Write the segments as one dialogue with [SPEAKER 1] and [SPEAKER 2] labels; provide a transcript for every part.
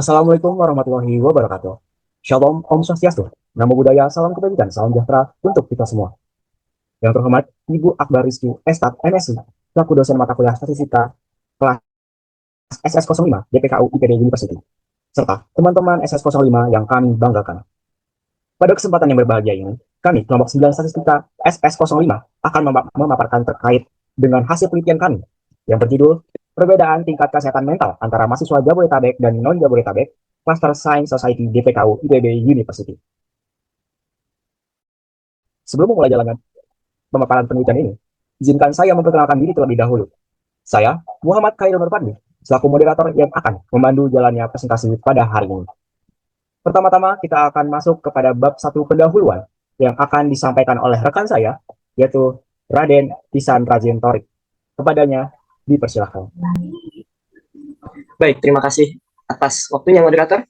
[SPEAKER 1] Assalamualaikum warahmatullahi wabarakatuh. Shalom, Om Swastiastu. Namo Buddhaya, salam kebajikan, salam sejahtera untuk kita semua. Yang terhormat, Ibu Akbar Rizky Estat, MSI, selaku dosen mata kuliah Statistika kelas SS05 DPKU IPB University, serta teman-teman SS05 yang kami banggakan. Pada kesempatan yang berbahagia ini, kami, kelompok 9 Statistika SS05, akan memaparkan terkait dengan hasil penelitian kami yang berjudul Perbedaan Tingkat Kesehatan Mental antara Mahasiswa Jabodetabek dan Non-Jabodetabek, Cluster Science Society DPKU IPB University. Sebelum memulai jalannya pemaparan penelitian ini, izinkan saya memperkenalkan diri terlebih dahulu. Saya, Muhammad Khairul Merpandi, selaku moderator yang akan memandu jalannya presentasi pada hari ini. Pertama-tama, kita akan masuk kepada bab 1 pendahuluan yang akan disampaikan oleh rekan saya, yaitu Raden Isan Rajin Torik. Kepadanya, dipersilahkan.
[SPEAKER 2] Baik, terima kasih atas waktunya moderator.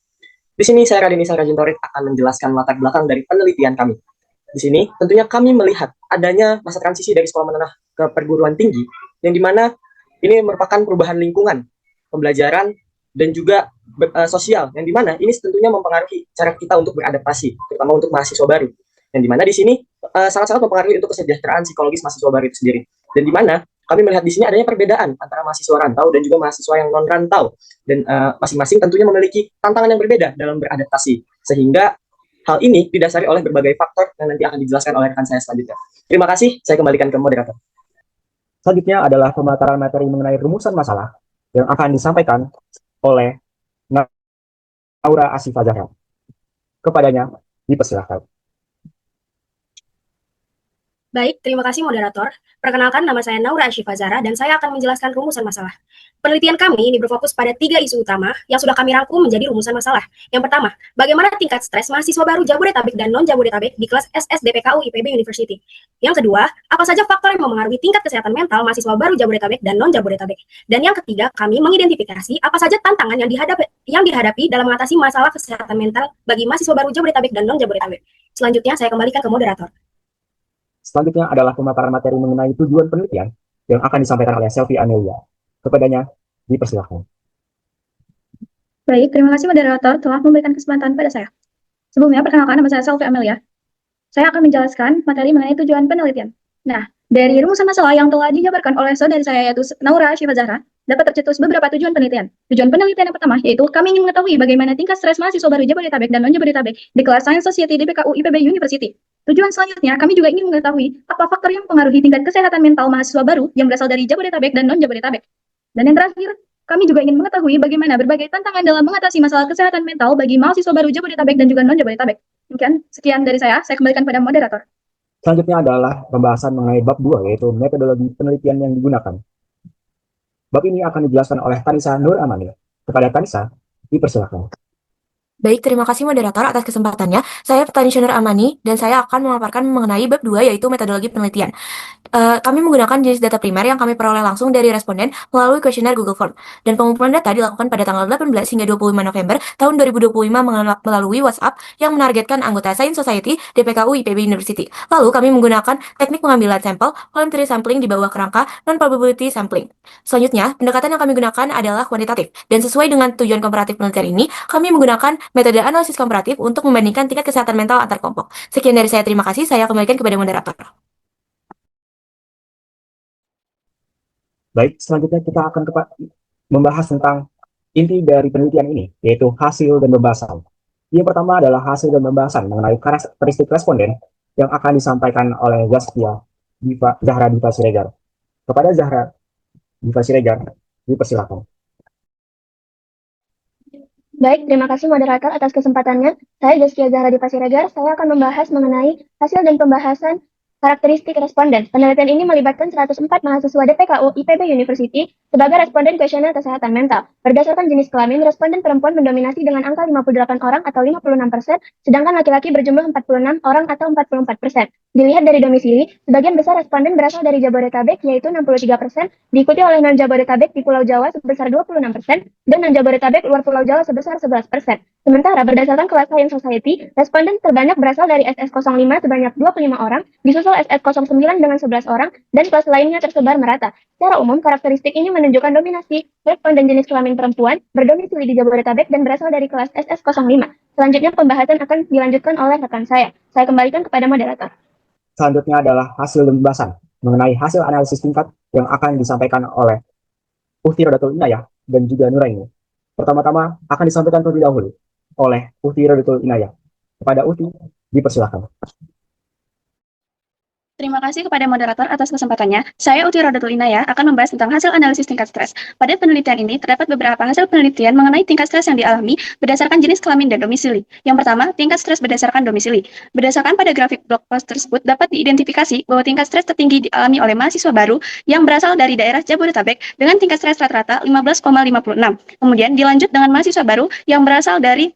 [SPEAKER 2] Di sini saya Raden Isan Rajin Torik akan menjelaskan latar belakang dari penelitian kami. Di sini tentunya kami melihat adanya masa transisi dari sekolah menengah ke perguruan tinggi, yang dimana ini merupakan perubahan lingkungan, pembelajaran, dan juga sosial, yang dimana ini tentunya mempengaruhi cara kita untuk beradaptasi, terutama untuk mahasiswa baru. Yang dimana di sini sangat-sangat mempengaruhi untuk kesejahteraan psikologis mahasiswa baru itu sendiri. Dan dimana kami melihat di sini adanya perbedaan antara mahasiswa rantau dan juga mahasiswa yang non rantau, dan masing-masing tentunya memiliki tantangan yang berbeda dalam beradaptasi, sehingga hal ini didasari oleh berbagai faktor yang nanti akan dijelaskan oleh rekan saya selanjutnya. Terima kasih, saya kembalikan ke moderator.
[SPEAKER 1] Selanjutnya adalah pemaparan materi mengenai rumusan masalah yang akan disampaikan oleh Naura Asyifa Zahra. Kepadanya, dipersilahkan.
[SPEAKER 3] Baik, terima kasih moderator. Perkenalkan, nama saya Naura Asyifa Zahra dan saya akan menjelaskan rumusan masalah. Penelitian kami ini berfokus pada 3 isu utama yang sudah kami rangkum menjadi rumusan masalah. Yang pertama, bagaimana tingkat stres mahasiswa baru Jabodetabek dan non-Jabodetabek di kelas SS DPKU IPB University. Yang kedua, apa saja faktor yang mempengaruhi tingkat kesehatan mental mahasiswa baru Jabodetabek dan non-Jabodetabek. Dan yang ketiga, kami mengidentifikasi apa saja tantangan yang dihadapi dalam mengatasi masalah kesehatan mental bagi mahasiswa baru Jabodetabek dan non-Jabodetabek. Selanjutnya, saya kembalikan ke moderator.
[SPEAKER 1] Selanjutnya adalah pemaparan materi mengenai tujuan penelitian yang akan disampaikan oleh Selvi Amelia. Kepadanya, dipersilahkan.
[SPEAKER 4] Baik, terima kasih moderator telah memberikan kesempatan pada saya. Sebelumnya, perkenalkan, nama saya Selvi Amelia. Saya akan menjelaskan materi mengenai tujuan penelitian. Nah, dari rumusan masalah yang telah dijabarkan oleh saudari saya yaitu Naura Asyifa Zahra, dapat tercetus beberapa tujuan penelitian. Tujuan penelitian yang pertama yaitu kami ingin mengetahui bagaimana tingkat stres mahasiswa baru Jabodetabek dan non-Jabodetabek di kelas Science Society DPKU IPB University. Tujuan selanjutnya, kami juga ingin mengetahui apa faktor yang mempengaruhi tingkat kesehatan mental mahasiswa baru yang berasal dari Jabodetabek dan non-Jabodetabek. Dan yang terakhir, kami juga ingin mengetahui bagaimana berbagai tantangan dalam mengatasi masalah kesehatan mental bagi mahasiswa baru Jabodetabek dan juga non-Jabodetabek. Sekian dari saya kembalikan pada moderator.
[SPEAKER 1] Selanjutnya adalah pembahasan mengenai bab 2, yaitu metodologi penelitian yang digunakan. Bab ini akan dijelaskan oleh Tanisa Nur Amani. Kepada Tanisa, dipersilakan.
[SPEAKER 5] Baik, terima kasih moderator atas kesempatannya. Saya Tanisa Nur Amani dan saya akan memaparkan mengenai bab 2 yaitu metodologi penelitian. Kami menggunakan jenis data primer yang kami peroleh langsung dari responden melalui kuesioner Google Form. Dan pengumpulan data dilakukan pada tanggal 18 hingga 25 November tahun 2025 melalui WhatsApp yang menargetkan anggota Science Society DPKU IPB University. Lalu kami menggunakan teknik pengambilan sampel, voluntary sampling di bawah kerangka non-probability sampling. Selanjutnya, pendekatan yang kami gunakan adalah kuantitatif. Dan sesuai dengan tujuan komparatif penelitian ini, kami menggunakan metode analisis komparatif untuk membandingkan tingkat kesehatan mental antar kelompok. Sekian dari saya, terima kasih. Saya kembalikan kepada moderator.
[SPEAKER 1] Baik, selanjutnya kita akan membahas tentang inti dari penelitian ini, yaitu hasil dan pembahasan. Yang pertama adalah hasil dan pembahasan mengenai karakteristik responden yang akan disampaikan oleh Zahra Diva Siregar. Kepada Zahra Diva Siregar, dipersilakan.
[SPEAKER 6] Baik, terima kasih moderator atas kesempatannya. Saya Zaskia Zahra Diva Siregar. Saya akan membahas mengenai hasil dan pembahasan karakteristik responden. Penelitian ini melibatkan 104 mahasiswa DPKU IPB University sebagai responden kuesioner kesehatan mental. Berdasarkan jenis kelamin, responden perempuan mendominasi dengan angka 58 orang atau 56%, sedangkan laki-laki berjumlah 46 orang atau 44%. Dilihat dari domisili, sebagian besar responden berasal dari Jabodetabek yaitu 63%, diikuti oleh non-Jabodetabek di Pulau Jawa sebesar 26%, dan non-Jabodetabek luar Pulau Jawa sebesar 11%. Sementara berdasarkan kelas Science Society, responden terbanyak berasal dari SS05 sebanyak 25 orang, disusul siswa SS09 dengan 11 orang, dan kelas lainnya tersebar merata. Secara umum, karakteristik ini menunjukkan dominasi responden jenis kelamin perempuan berdomisili di Jabodetabek dan berasal dari kelas SS05. Selanjutnya, pembahasan akan dilanjutkan oleh rekan saya. Saya kembalikan kepada moderator.
[SPEAKER 1] Selanjutnya adalah hasil pembahasan mengenai hasil analisis tingkat yang akan disampaikan oleh Uhti Rodatul Inayah dan juga Nuraini. Pertama-tama akan disampaikan terlebih dahulu oleh Uhti Rodatul Inayah. Kepada Uhti, dipersilakan.
[SPEAKER 4] Terima kasih kepada moderator atas kesempatannya. Saya Uti Rodatul Inayah akan membahas tentang hasil analisis tingkat stres. Pada penelitian ini, terdapat beberapa hasil penelitian mengenai tingkat stres yang dialami berdasarkan jenis kelamin dan domisili. Yang pertama, tingkat stres berdasarkan domisili. Berdasarkan pada grafik blog post tersebut, dapat diidentifikasi bahwa tingkat stres tertinggi dialami oleh mahasiswa baru yang berasal dari daerah Jabodetabek dengan tingkat stres rata-rata 15,56. Kemudian dilanjut dengan mahasiswa baru yang berasal dari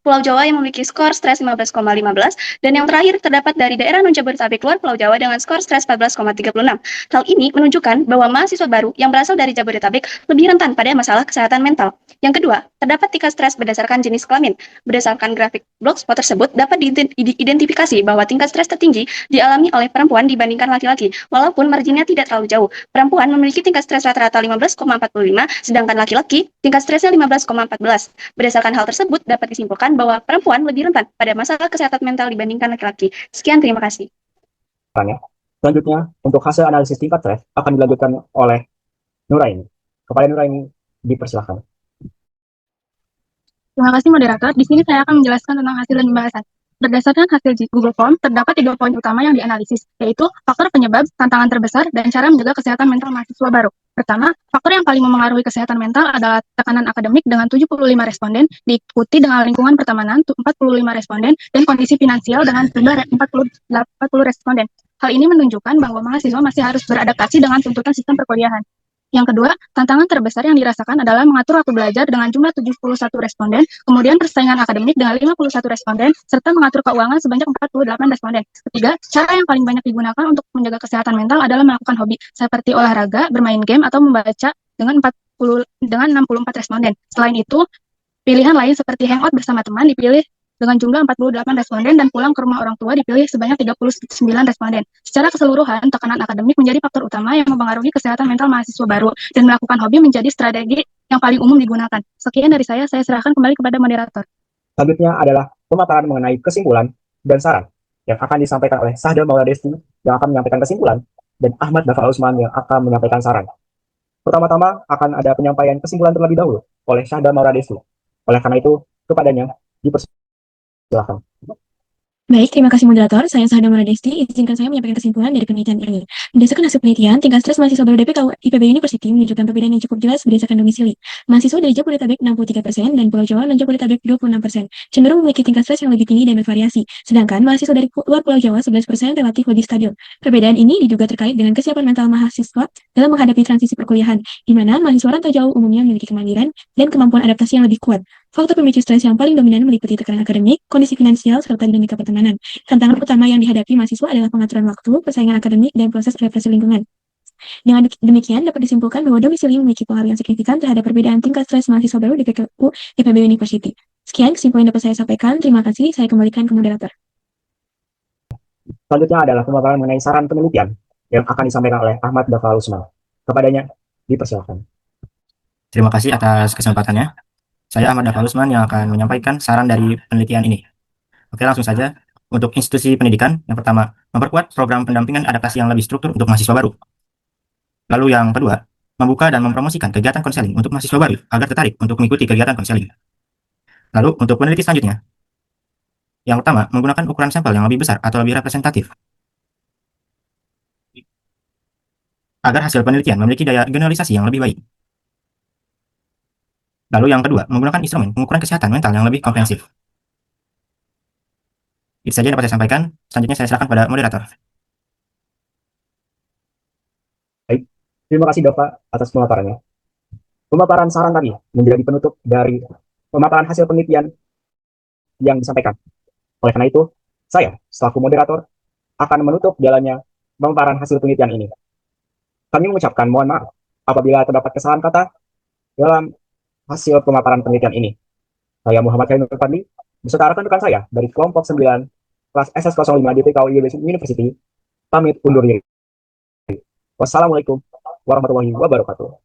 [SPEAKER 4] Pulau Jawa yang memiliki skor stres 15,15, dan yang terakhir terdapat dari daerah non-Jabodetabek luar Pulau Jawa dengan skor stres 14,36. Hal ini menunjukkan bahwa mahasiswa baru yang berasal dari Jabodetabek lebih rentan pada masalah kesehatan mental. Yang kedua, terdapat tingkat stres berdasarkan jenis kelamin. Berdasarkan grafik blogspot tersebut, dapat diidentifikasi bahwa tingkat stres tertinggi dialami oleh perempuan dibandingkan laki-laki, walaupun marginnya tidak terlalu jauh. Perempuan memiliki tingkat stres rata-rata 15,45, sedangkan laki-laki tingkat stresnya 15,14. Berdasarkan hal tersebut, dapat disimpulkan bahwa perempuan lebih rentan pada masalah kesehatan mental dibandingkan laki-laki. Sekian, terima kasih.
[SPEAKER 1] Selanjutnya, untuk hasil analisis tingkat stres akan dilanjutkan oleh Nuraini. Kepada Nuraini, dipersilakan.
[SPEAKER 7] Terima kasih moderator. Di sini saya akan menjelaskan tentang hasil dan pembahasan. Berdasarkan hasil Google Form, terdapat 3 poin utama yang dianalisis, yaitu faktor penyebab, tantangan terbesar, dan cara menjaga kesehatan mental mahasiswa baru. Pertama, faktor yang paling memengaruhi kesehatan mental adalah tekanan akademik dengan 75 responden, diikuti dengan lingkungan pertemanan 45 responden, dan kondisi finansial dengan jumlah 40 responden. Hal ini menunjukkan bahwa mahasiswa masih harus beradaptasi dengan tuntutan sistem perkuliahan. Yang kedua, tantangan terbesar yang dirasakan adalah mengatur waktu belajar dengan jumlah 71 responden, kemudian persaingan akademik dengan 51 responden, serta mengatur keuangan sebanyak 48 responden. Ketiga, cara yang paling banyak digunakan untuk menjaga kesehatan mental adalah melakukan hobi, seperti olahraga, bermain game, atau membaca dengan 64 responden. Selain itu, pilihan lain seperti hangout bersama teman dipilih dengan jumlah 48 responden dan pulang ke rumah orang tua dipilih sebanyak 39 responden. Secara keseluruhan, tekanan akademik menjadi faktor utama yang mempengaruhi kesehatan mental mahasiswa baru, dan melakukan hobi menjadi strategi yang paling umum digunakan. Sekian dari saya serahkan kembali kepada moderator.
[SPEAKER 1] Selanjutnya adalah pemaparan mengenai kesimpulan dan saran yang akan disampaikan oleh Sahda Maula Desti yang akan menyampaikan kesimpulan, dan Ahmad Dafa Usman yang akan menyampaikan saran. Pertama-tama akan ada penyampaian kesimpulan terlebih dahulu oleh Sahda Maula Desti. Oleh karena itu, kepadanya dipersilakan.
[SPEAKER 5] Baik, terima kasih moderator. Saya Sahda Maradesti. Izinkan saya menyampaikan kesimpulan dari penelitian ini. Berdasarkan hasil penelitian, tingkat stres mahasiswa baru DPKU IPB University menunjukkan perbedaan yang cukup jelas berdasarkan domisili. Mahasiswa dari Jabodetabek 63% dan Pulau Jawa dan Jabodetabek 26% cenderung memiliki tingkat stres yang lebih tinggi dan bervariasi. Sedangkan mahasiswa dari luar Pulau Jawa 11% relatif lebih stabil. Perbedaan ini diduga terkait dengan kesiapan mental mahasiswa dalam menghadapi transisi perkuliahan, di mana mahasiswa rantau jauh umumnya memiliki kemandirian dan kemampuan adaptasi yang lebih kuat. Faktor pemicu stres yang paling dominan meliputi tekanan akademik, kondisi finansial, serta dinamika pertemanan. Tantangan utama yang dihadapi mahasiswa adalah pengaturan waktu, persaingan akademik, dan proses adaptasi lingkungan. Dengan demikian, dapat disimpulkan bahwa domisili memiliki pengaruh yang signifikan terhadap perbedaan tingkat stres mahasiswa baru di PKU IPB University. Sekian kesimpulan yang dapat saya sampaikan. Terima kasih. Saya kembalikan ke moderator.
[SPEAKER 1] Selanjutnya adalah pemaparan mengenai saran penelitian yang akan disampaikan oleh Ahmad Dafa Usman. Kepadanya, dipersilakan.
[SPEAKER 8] Terima kasih atas kesempatannya. Saya Ahmad Dafa Usman yang akan menyampaikan saran dari penelitian ini. Oke, langsung saja. Untuk institusi pendidikan, yang pertama, memperkuat program pendampingan adaptasi yang lebih struktur untuk mahasiswa baru. Lalu yang kedua, membuka dan mempromosikan kegiatan konseling untuk mahasiswa baru agar tertarik untuk mengikuti kegiatan konseling. Lalu untuk peneliti selanjutnya, yang pertama, menggunakan ukuran sampel yang lebih besar atau lebih representatif agar hasil penelitian memiliki daya generalisasi yang lebih baik. Lalu yang kedua, menggunakan instrumen pengukuran kesehatan mental yang lebih komprehensif. Itu saja yang dapat saya sampaikan. Selanjutnya saya serahkan pada moderator.
[SPEAKER 1] Baik, terima kasih Dafa atas pemaparannya. Pemaparan saran tadi menjadi penutup dari pemaparan hasil penelitian yang disampaikan. Oleh karena itu, saya selaku moderator akan menutup jalannya pemaparan hasil penelitian ini. Kami mengucapkan mohon maaf apabila terdapat kesalahan kata dalam hasil pemaparan penelitian ini. Saya Muhammad Khairul Fadli, beserta rekan-rekan saya dari kelompok 9 kelas SS05 DPKU IPB University, pamit undur diri. Wassalamualaikum warahmatullahi wabarakatuh.